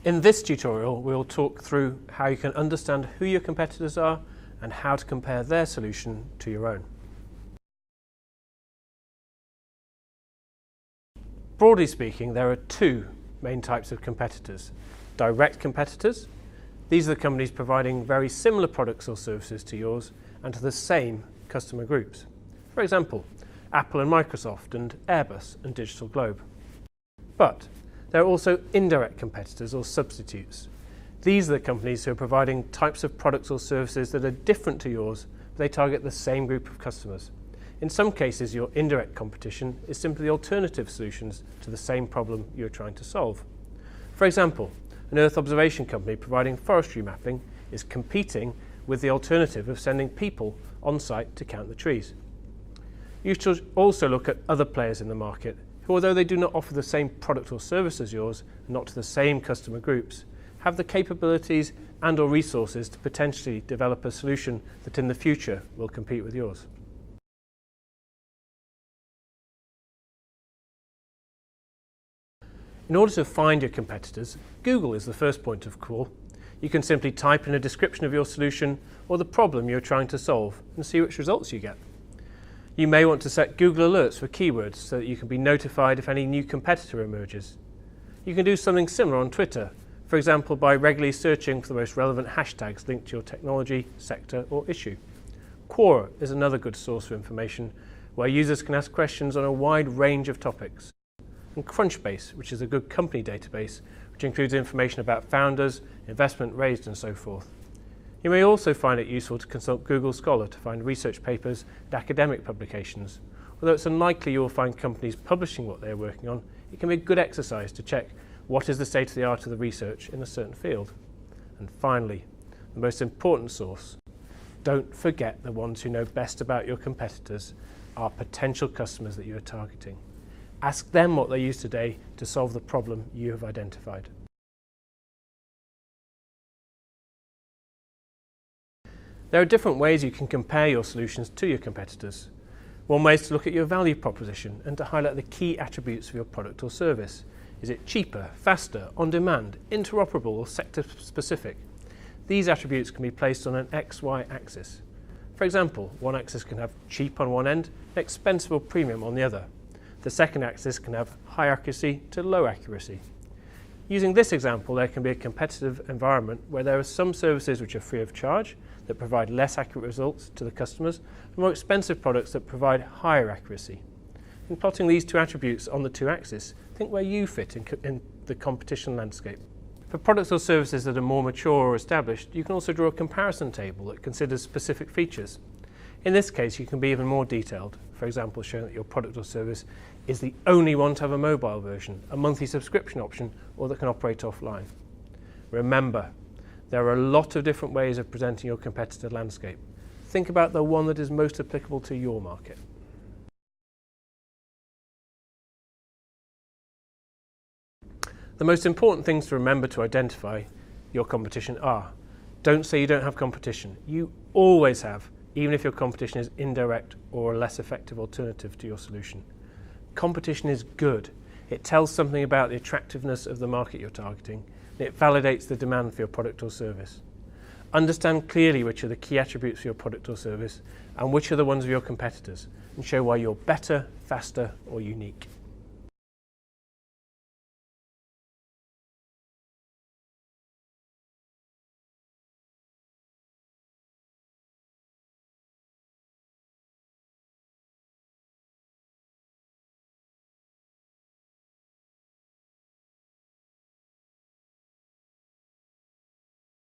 In this tutorial, we'll talk through how you can understand who your competitors are and how to compare their solution to your own. Broadly speaking, there are two main types of competitors. Direct competitors. These are the companies providing very similar products or services to yours and to the same customer groups. For example, Apple and Microsoft and Airbus and Digital Globe. But there are also indirect competitors or substitutes. These are the companies who are providing types of products or services that are different to yours, but they target the same group of customers. In some cases, your indirect competition is simply alternative solutions to the same problem you're trying to solve. For example, an Earth observation company providing forestry mapping is competing with the alternative of sending people on site to count the trees. You should also look at other players in the market who, although they do not offer the same product or service as yours, not to the same customer groups, have the capabilities and or resources to potentially develop a solution that in the future will compete with yours. In order to find your competitors, Google is the first point of call. You can simply type in a description of your solution or the problem you're trying to solve and see which results you get. You may want to set Google alerts for keywords so that you can be notified if any new competitor emerges. You can do something similar on Twitter, for example by regularly searching for the most relevant hashtags linked to your technology, sector or issue. Quora is another good source for information where users can ask questions on a wide range of topics. And Crunchbase, which is a good company database, which includes information about founders, investment raised and so forth. You may also find it useful to consult Google Scholar to find research papers and academic publications. Although it's unlikely you will find companies publishing what they are working on, it can be a good exercise to check what is the state of the art of the research in a certain field. And finally, the most important source. Don't forget the ones who know best about your competitors are potential customers that you are targeting. Ask them what they use today to solve the problem you have identified. There are different ways you can compare your solutions to your competitors. One way is to look at your value proposition and to highlight the key attributes of your product or service. Is it cheaper, faster, on demand, interoperable or sector specific? These attributes can be placed on an XY axis. For example, one axis can have cheap on one end and expensive or premium on the other. The second axis can have high accuracy to low accuracy. Using this example, there can be a competitive environment where there are some services which are free of charge that provide less accurate results to the customers and more expensive products that provide higher accuracy. In plotting these two attributes on the two axes, think where you fit in the competition landscape. For products or services that are more mature or established, you can also draw a comparison table that considers specific features. In this case, you can be even more detailed, for example showing that your product or service is the only one to have a mobile version, a monthly subscription option, or that can operate offline. Remember, there are a lot of different ways of presenting your competitor landscape. Think about the one that is most applicable to your market. The most important things to remember to identify your competition are: don't say you don't have competition. You always have, even if your competition is indirect or a less effective alternative to your solution. Competition is good. It tells something about the attractiveness of the market you're targeting, and it validates the demand for your product or service. Understand clearly which are the key attributes of your product or service and which are the ones of your competitors, and show why you're better, faster, or unique.